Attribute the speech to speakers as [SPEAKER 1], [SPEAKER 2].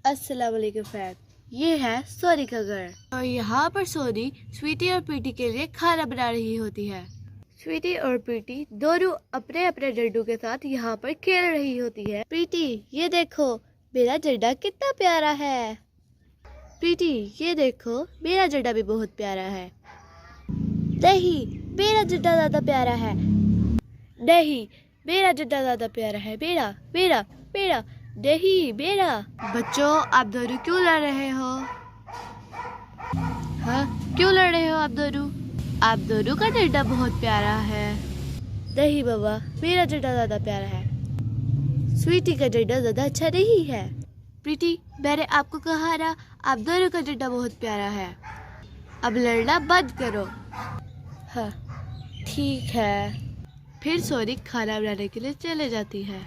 [SPEAKER 1] अस्सलाम वालेकुम फ्रेंड, ये है सोनी का घर और यहाँ पर सोनी स्वीटी और प्रीति के लिए खाना बना रही होती है। स्वीटी और प्रीति दोनों अपने अपने डंडों के साथ यहाँ पर खेल रही होती है। प्रीति, ये देखो मेरा झंडा कितना प्यारा है। प्रीति, ये देखो मेरा झंडा भी बहुत प्यारा है। नहीं, मेरा झंडा ज्यादा प्यारा है। नहीं, मेरा झंडा ज्यादा प्यारा है। मेरा मेरा मेरा नहीं, मेरा। बच्चों, आप दोनों क्यों लड़ रहे हो? हाँ, क्यों लड़ रहे हो आप दोनों? आप दोनों का झंडा बहुत प्यारा है। नहीं बाबा, मेरा झंडा ज्यादा प्यारा है। स्वीटी का झंडा ज्यादा अच्छा नहीं है। प्रीति, मैंने आपको कहा ना, आप दोनों का झंडा बहुत प्यारा है। अब लड़ना बंद करो। हाँ, ठीक है। फिर सोनी खाना बनाने के लिए चले जाती है।